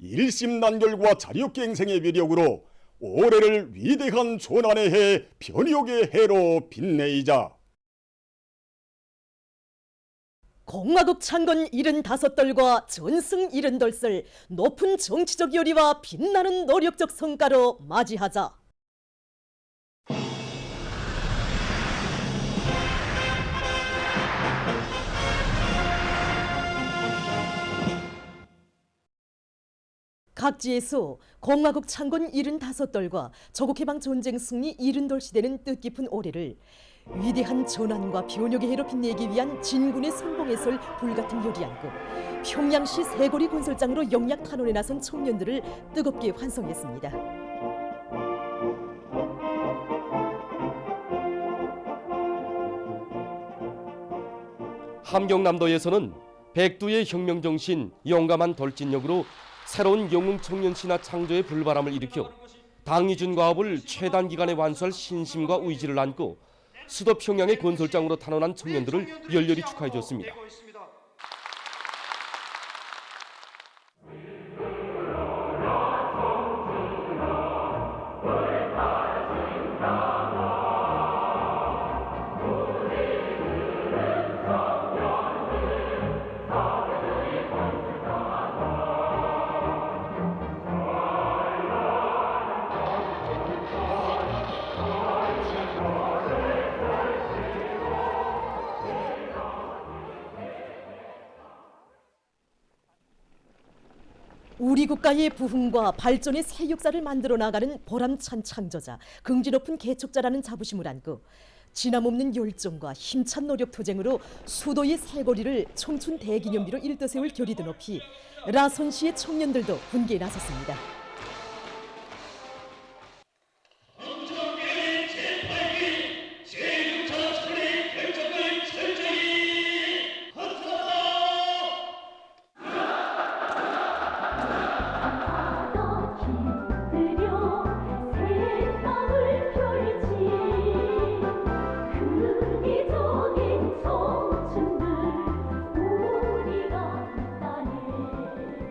일심단결과 자력갱생의 위력으로 올해를 위대한 조난의 해, 변혁의 해로 빛내이자 공화국 창건 75돌과 전승 72설 높은 정치적 열의와 빛나는 노력적 성과로 맞이하자. 각지에서 공화국 창건 75돌과 조국해방 전쟁 승리 72돌 시대는 뜻깊은 올해를 위대한 전환과 변혁의 해로 빛내기 위한 진군의 성공의 불같은 열이 안고 평양시 세고리 건설장으로 영약 탄원에 나선 청년들을 뜨겁게 환송했습니다. 함경남도에서는 백두의 혁명정신, 용감한 돌진력으로 새로운 영웅 청년 신화 창조의 불바람을 일으켜 당리준 과업을 최단 기간에 완수할 신심과 의지를 안고 수도 평양의 건설장으로 탄원한 청년들을 열렬히 축하해 줬습니다. 우리 국가의 부흥과 발전의 새 역사를 만들어 나가는 보람찬 창조자, 긍지 높은 개척자라는 자부심을 안고 진함없는 열정과 힘찬 노력 투쟁으로 수도의 새거리를 청춘 대기념비로 일떠세울 결의도 높이 라선시의 청년들도 군기에 나섰습니다.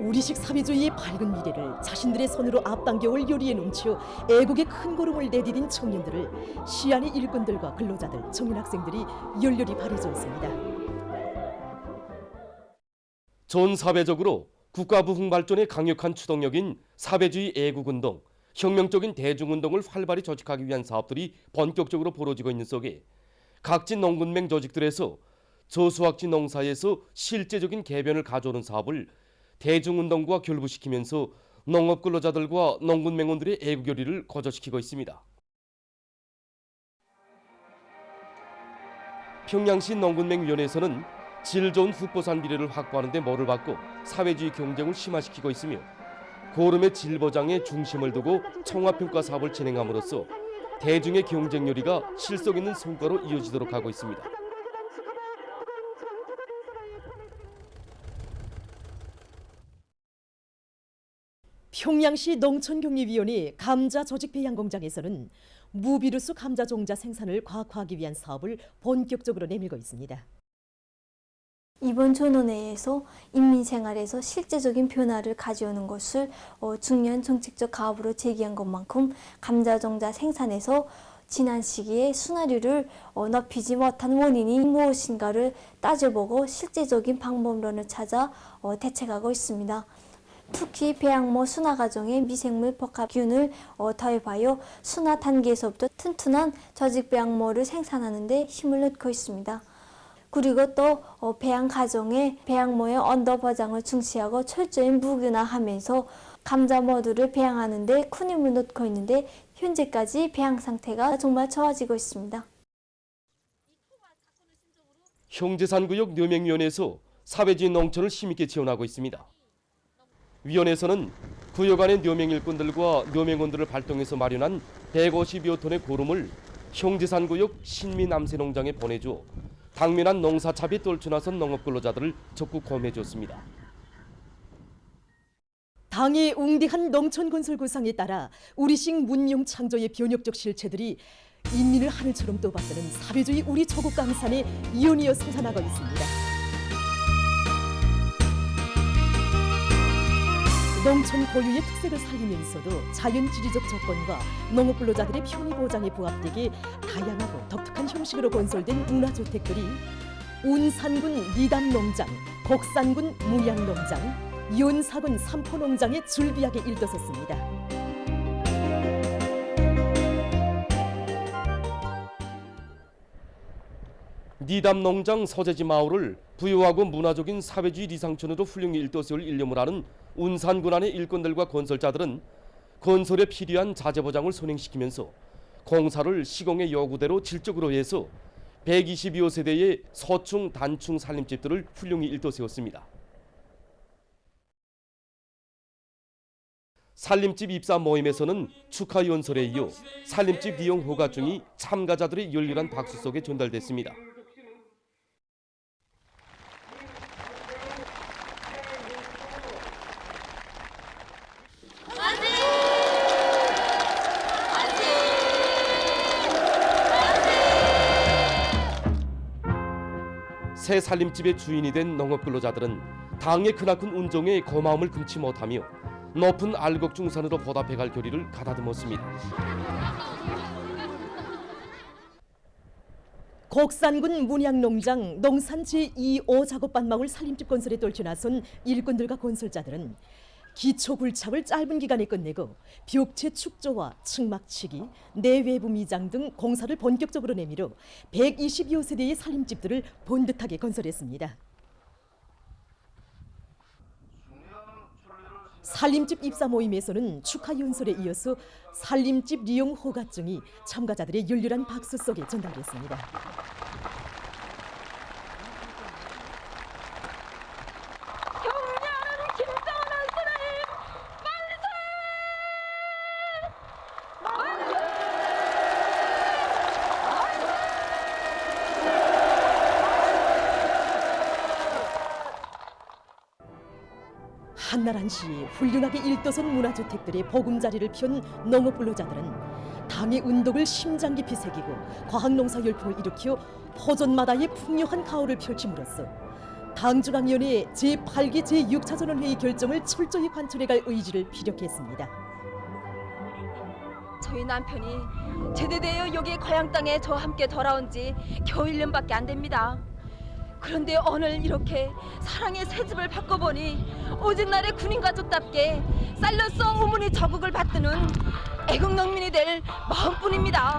우리식 사회주의의 밝은 미래를 자신들의 손으로 앞당겨올 요리에 넘쳐 애국의 큰 걸음을 내디딘 청년들을 시안의 일꾼들과 근로자들, 청년학생들이 열렬히 바래주었습니다. 전 사회적으로 국가 부흥 발전의 강력한 추동력인 사회주의 애국운동, 혁명적인 대중운동을 활발히 조직하기 위한 사업들이 본격적으로 벌어지고 있는 속에 각지 농군맹 조직들에서 저수확지 농사에서 실제적인 개변을 가져오는 사업을 대중운동과 결부시키면서 농업 근로자들과 농군맹원들의 애국열의를 고조시키고 있습니다. 평양시 농군맹위원회에서는 질 좋은 흑보산 비료를 확보하는 데 모를 받고 사회주의 경쟁을 심화시키고 있으며 고름의 질 보장에 중심을 두고 총합평가 사업을 진행함으로써 대중의 경쟁열의가 실속 있는 성과로 이어지도록 하고 있습니다. 평양시 농촌격리위원회 감자 조직 배양 공장에서는 무비루스 감자 종자 생산을 과학화하기 위한 사업을 본격적으로 내밀고 있습니다. 이번 전원회의에서 인민생활에서 실제적인 변화를 가져오는 것을 중요한 정책적 가업으로 제기한 것만큼 감자 종자 생산에서 지난 시기에 순화율을 높이지 못한 원인이 무엇인가를 따져보고 실제적인 방법론을 찾아 대책하고 있습니다. 특히 배양모 순화 과정의 미생물 복합균을 도입하여 순화 단계에서부터 튼튼한 조직 배양모를 생산하는 데 힘을 넣고 있습니다. 그리고 또 배양 과정에 배양모의 온도 보장을 중시하고 철저히 무균화하면서 감자모두를 배양하는 데 큰 힘을 넣고 있는데 현재까지 배양 상태가 정말 좋아지고 있습니다. 형제산구역 묘명위원회에서 사회주의 농촌을 힘있게 지원하고 있습니다. 위원회에서는 구역 안의 묘명 일꾼들과 묘명원들을 발동해서 마련한 150여 톤의 고름을 형제산구역 신미남새농장에 보내주어 당면한 농사차비 떨쳐나선 농업근로자들을 적극 공유해줬습니다. 당의 웅대한 농촌건설 구상에 따라 우리식 문명 창조의 변혁적 실체들이 인민을 하늘처럼 떠받드는 사회주의 우리 조국 강산에 이연이어 생산하고 있습니다. 농촌 고유의 특색을 살리면서도 자연지리적 조건과 농업 근로자들의 편의 보장에 부합되게 다양하고 독특한 형식으로 건설된 문화주택들이 운산군 니담농장, 곡산군 무양농장, 연사군 삼포농장에 줄비하게 일떠섰습니다. 니담농장 서재지 마을을 부유하고 문화적인 사회주의 리상촌으로 훌륭히 일떠세울 일념을 하는 운산군 안의 일꾼들과 건설자들은 건설에 필요한 자재보장을 선행시키면서 공사를 시공의 요구대로 질적으로 해서 122호 세대의 서충, 단충 살림집들을 훌륭히 일떠세웠습니다. 살림집 입사 모임에서는 축하 연설에 이어 살림집 이용 허가증이 참가자들의 열렬한 박수 속에 전달됐습니다. 새 살림집의 주인이 된 농업근로자들은 당의 크나큰 운정에 고마움을 금치 못하며 높은 알곡중산으로 보답해갈 결의를 가다듬었습니다. 곡산군 문양농장 농산 제2호 작업반 마을 살림집 건설에 떨쳐 나선 일꾼들과 건설자들은 기초 굴착을 짧은 기간에 끝내고 벽체 축조와 측막치기, 내외부 미장 등 공사를 본격적으로 내밀어 122호 세대의 살림집들을 번듯하게 건설했습니다. 살림집 입사 모임에서는 축하 연설에 이어서 살림집 리용 허가증이 참가자들의 열렬한 박수 속에 전달됐습니다. 한날 한시 훌륭하게 일떠선 문화주택들의 보금자리를 편 농업근로자들은 당의 운동을 심장 깊이 새기고 과학농사 열풍을 일으켜 포전마다의 풍요한 가호를 펼침으로써 당중앙위원회 제8기 제6차 전원회의 결정을 철저히 관철해갈 의지를 피력했습니다. 저희 남편이 제대되어 여기 고향 땅에 저와 함께 돌아온 지 겨우 1년밖에 안 됩니다. 그런데 오늘 이렇게 사랑의 새집을 바꿔보니 오직 날의 군인 가족답게 쌀로써 어머니 저국을 받드는 애국농민이 될 마음뿐입니다.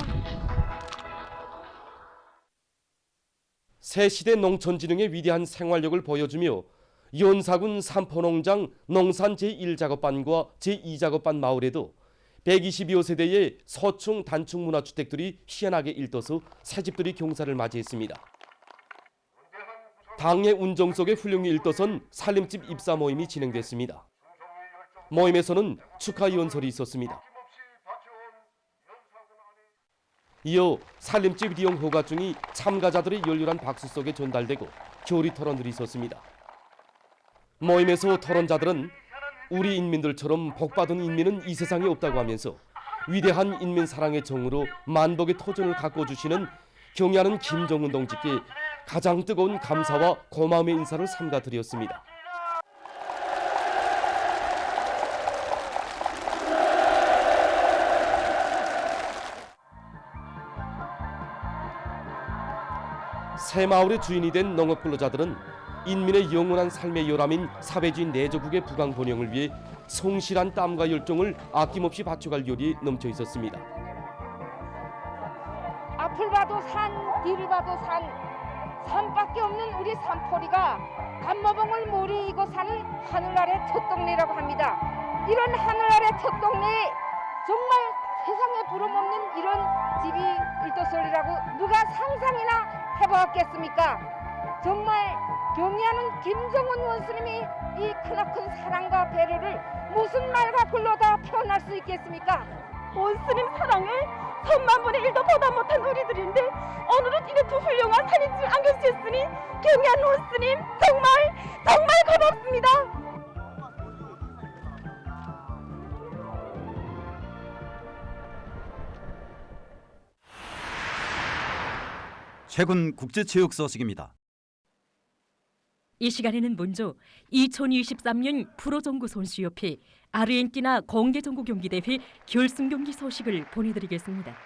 새 시대 농촌진흥의 위대한 생활력을 보여주며 연사군 삼포농장 농산 제1작업반과 제2작업반 마을에도 122호 세대의 서충, 단충 문화주택들이 희한하게 일떠서 새집들이 경사를 맞이했습니다. 당의 운정 속에 훌륭히 일떠선 살림집 입사 모임이 진행됐습니다. 모임에서는 축하 연설이 있었습니다. 이어 살림집 이용 허가증이 참가자들의 열렬한 박수 속에 전달되고 교리 토론들이 있었습니다. 모임에서 토론자들은 우리 인민들처럼 복받은 인민은 이 세상에 없다고 하면서 위대한 인민 사랑의 정으로 만복의 토전을 가꿔주시는 경의하는 김정은 동지께 가장 뜨거운 감사와 고마움의 인사를 삼가 드렸습니다. 새 마을의 주인이 된 농업근로자들은 인민의 영원한 삶의 열함인 사회주의 내조국의 부강 번영을 위해 성실한 땀과 열정을 아낌없이 바쳐갈 열이 넘쳐 있었습니다. 앞을 봐도 산, 뒤를 봐도 산, 산밖에 없는 우리 산포리가 감모봉을 모리 이고 사는 하늘 아래 텄동네라고 합니다. 이런 하늘 아래 텄동네에 정말 세상에 부름없는 이런 집이 일도설이라고 누가 상상이나 해보았겠습니까? 정말 경의하는 김정은 원수님이 이 크나큰 사랑과 배려를 무슨 말과 글로 다 표현할 수 있겠습니까? 원스님 사랑을 천만 분의 1도 보다 못한 우리들인데 오늘은 이렇게 훌륭한 살림집을 안겨주셨으니 경의한 원스님 정말 고맙습니다. 최근 국제체육 소식입니다. 이 시간에는 먼저 2023년 프로정구 선수협회 아르헨티나 공개정구 경기대회 결승 경기 소식을 보내드리겠습니다.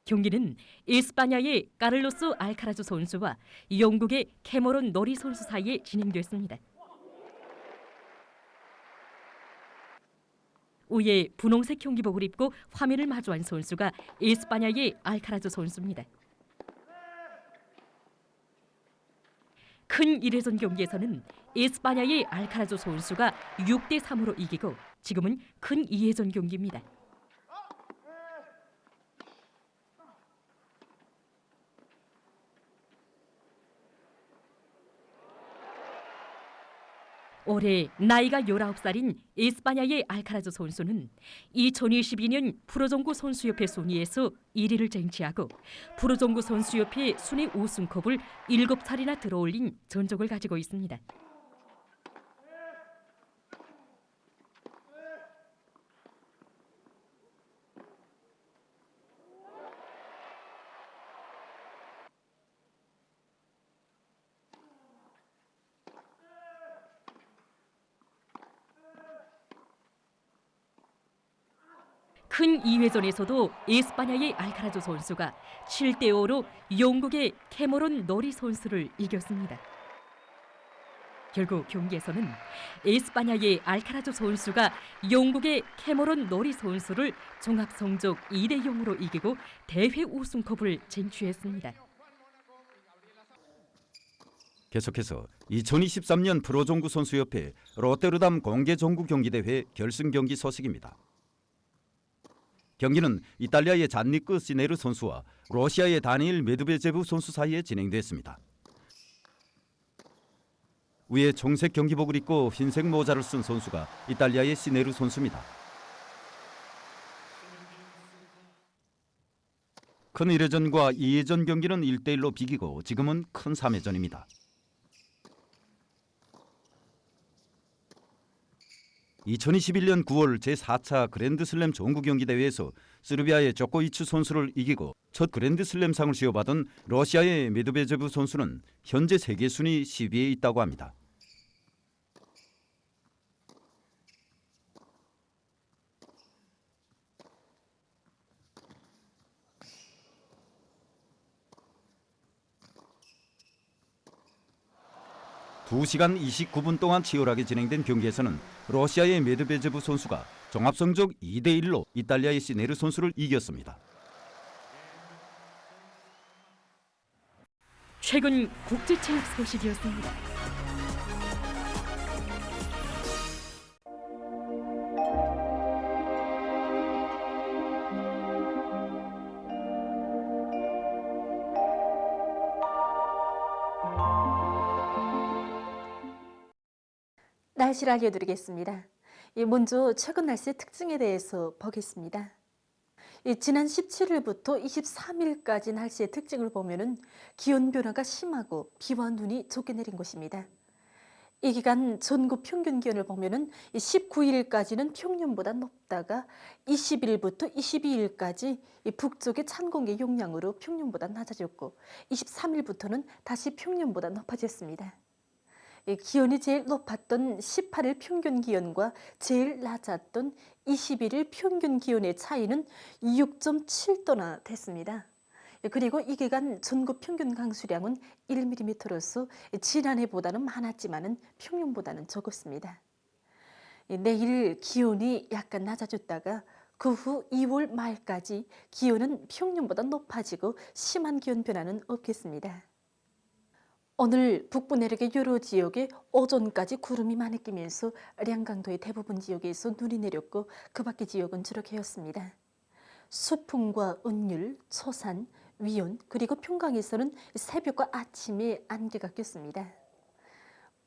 경기는 이스파냐의 카를로스 알카라즈 선수와 영국의 캐머런 노리 선수 사이에 진행됐습니다. 위에 분홍색 경기복을 입고 화면을 마주한 선수가 이스파냐의 알카라즈 선수입니다. 큰 1회전 경기에서는 이스파냐의 알카라즈 선수가 6대3으로 이기고 지금은 큰 2회전 경기입니다. 올해 나이가 19살인 이스파냐의 알카라즈 선수는 2022년 프로정구 선수협회 순위에서 1위를 쟁취하고 프로정구 선수협회 순위 우승컵을 7차례나 들어올린 전적을 가지고 있습니다. 큰 2회전에서도 이스파냐의 알카라즈 선수가 7대5로 영국의 캐머런 노리 선수를 이겼습니다. 결국 경기에서는 이스파냐의 알카라즈 선수가 영국의 캐머런 노리 선수를 종합 성적 2대0으로 이기고 대회 우승컵을 쟁취했습니다. 계속해서 2023년 프로정구 선수협회 로테르담 공개정구 경기대회 결승 경기 소식입니다. 경기는 이탈리아의 잔니크 시네르 선수와 러시아의 다니일 메드베제브 선수 사이에 진행됐습니다. 위에 청색 경기복을 입고 흰색 모자를 쓴 선수가 이탈리아의 시네르 선수입니다. 큰 1회전과 2회전 경기는 1대1로 비기고 지금은 큰 3회전입니다. 2021년 9월 제4차 그랜드슬램 정구 경기대회에서 세르비아의 조코이치 선수를 이기고 첫 그랜드슬램상을 쥐어받은 러시아의 메드베제브 선수는 현재 세계 순위 10위에 있다고 합니다. (2시간 29분) 동안 치열하게 진행된 경기에서는 러시아의 메드베제브 선수가 종합성적 2대1로 이탈리아의 시네르 선수를 이겼습니다. 최근 국제체육 소식이었습니다. 날씨를 알려드리겠습니다. 먼저 최근 날씨의 특징에 대해서 보겠습니다. 지난 17일부터 23일까지 날씨의 특징을 보면은 기온 변화가 심하고 비와 눈이 적게 내린 곳입니다. 이 기간 전국 평균 기온을 보면은 19일까지는 평년보다 높다가 20일부터 22일까지 북쪽의 찬 공기 용량으로 평년보다 낮아졌고 23일부터는 다시 평년보다 높아졌습니다. 기온이 제일 높았던 18일 평균 기온과 제일 낮았던 21일 평균 기온의 차이는 6.7도나 됐습니다. 그리고 이 기간 전국 평균 강수량은 1mm로서 지난해보다는 많았지만 평년보다는 적었습니다. 내일 기온이 약간 낮아졌다가 그 후 2월 말까지 기온은 평년보다 높아지고 심한 기온 변화는 없겠습니다. 오늘 북부 내륙의 여러 지역에 오전까지 구름이 많이 끼면서 량강도의 대부분 지역에서 눈이 내렸고 그 밖의 지역은 주로 개었습니다. 수풍과 은율, 초산, 위온 그리고 평강에서는 새벽과 아침에 안개가 꼈습니다.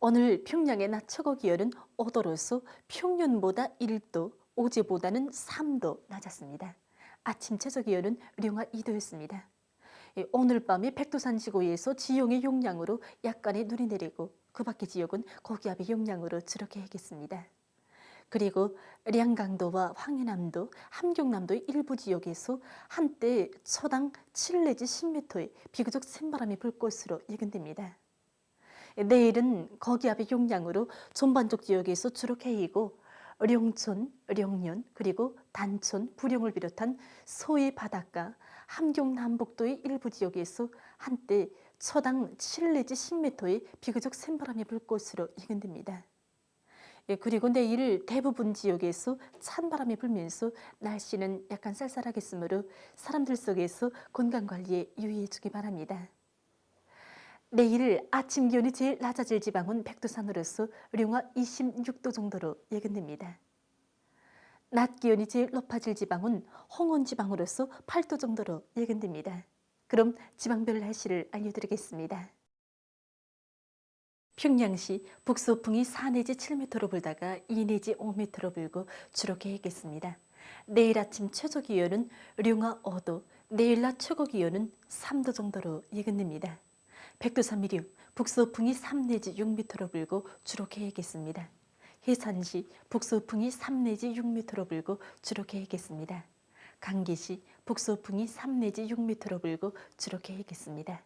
오늘 평양의 낮 최고 기온은 5도로서 평년보다 1도, 어제보다는 3도 낮았습니다. 아침 최저 기온은 령하 2도였습니다. 오늘 밤에 백두산 지구에서 지형의 용량으로 약간의 눈이 내리고 그 밖의 지역은 고기압의 용량으로 주로 개겠습니다. 그리고 량강도와 황해남도, 함경남도의 일부 지역에서 한때 초당 7 내지 10m의 비교적 센 바람이 불 것으로 예견됩니다. 내일은 거기압의 용량으로 전반적 지역에서 주로 개이고 령촌, 령년, 그리고 단촌, 부령을 비롯한 서해 바닷가, 함경 남북도의 일부 지역에서 한때 초당 7 내지 10m의 비교적 센 바람이 불 것으로 예견됩니다. 그리고 내일 대부분 지역에서 찬바람이 불면서 날씨는 약간 쌀쌀하겠으므로 사람들 속에서 건강관리에 유의해 주기 바랍니다. 내일 아침 기온이 제일 낮아질 지방은 백두산으로서 령화 26도 정도로 예견됩니다. 낮 기온이 제일 높아질 지방은 홍원 지방으로서 8도 정도로 예견됩니다. 그럼 지방별 날씨를 알려드리겠습니다. 평양시 북서풍이 4 내지 7m로 불다가 2 내지 5m로 불고 주로 개겠습니다. 내일 아침 최저 기온은 령화 5도, 내일 낮 최고 기온은 3도 정도로 예견됩니다. 백두산 미령, 북서풍이 3 내지 6m로 불고 주로 개겠습니다. 해산시 북서풍이 3 내지 6m로 불고 주로 개겠습니다. 강계시 북서풍이 3 내지 6m로 불고 주로 개겠습니다.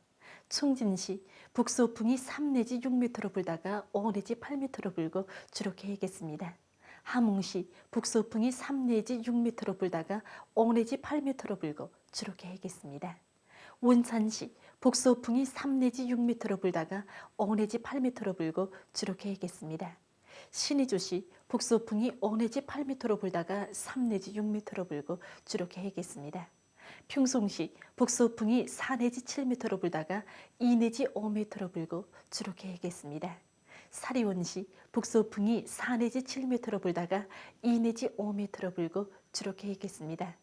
충진시 북서풍이 3 내지 6m로 불다가 5 내지 8m로 불고 주로 개겠습니다. 함흥시 북서풍이 3 내지 6m로 불다가 5 내지 8m로 불고 주로 개겠습니다. 원산시 북서풍이 3 내지 6m로 불다가 5 내지 8m로 불고 주로 개겠습니다. 신의주시 북서풍이 5 내지 8m로 불다가 3 내지 6m로 불고 주로 개겠습니다. 평송시 북서풍이 4 내지 7m로 불다가 2 내지 5m로 불고 주로 개겠습니다. 사리원시 북서풍이 4 내지 7m로 불다가 2 내지 5m로 불고 주로 개겠습니다.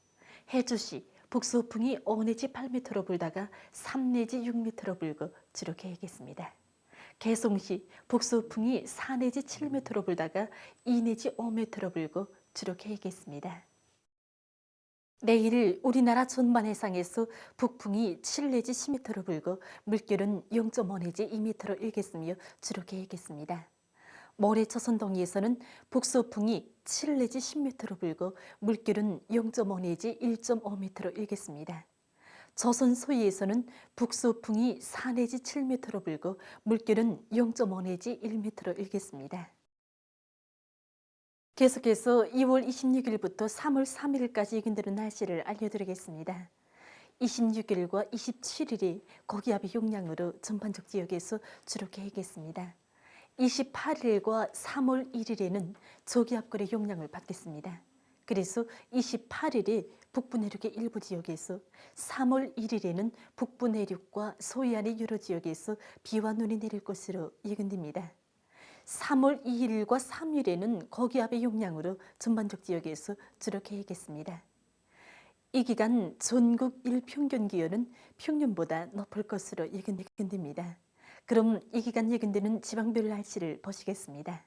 해주시 북서풍이 5 내지 8m로 불다가 3 내지 6m로 불고 주로 개겠습니다. 개송시 북서풍이 4 내지 7m로 불다가 2 내지 5m로 불고 주로 개겠습니다. 내일 우리나라 전반 해상에서 북풍이 7 내지 10m로 불고 물결은 0.5 내지 2m로 일겠으며 주로 개겠습니다. 모레 조선동해에서는 북서풍이 7 내지 10m로 불고 물결은 0.5 내지 1.5m로 일겠습니다. 조선 서해에서는 북서풍이 4 내지 7m로 불고 물결은 0.5 내지 1m로 일겠습니다. 계속해서 2월 26일부터 3월 3일까지 예견되는 날씨를 알려드리겠습니다. 26일과 27일이 고기압의 용량으로 전반적 지역에서 주로 개겠습니다. 28일과 3월 1일에는 저기압골의 용량을 받겠습니다. 그래서 28일이 북부 내륙의 일부 지역에서, 3월 1일에는 북부 내륙과 서해안의 여러 지역에서 비와 눈이 내릴 것으로 예견됩니다. 3월 2일과 3일에는 고기압의 용량으로 전반적 지역에서 주로 개겠습니다. 이 기간 전국 일평균 기온은 평년보다 높을 것으로 예견됩니다. 그럼 이 기간 예견되는 지방별 날씨를 보시겠습니다.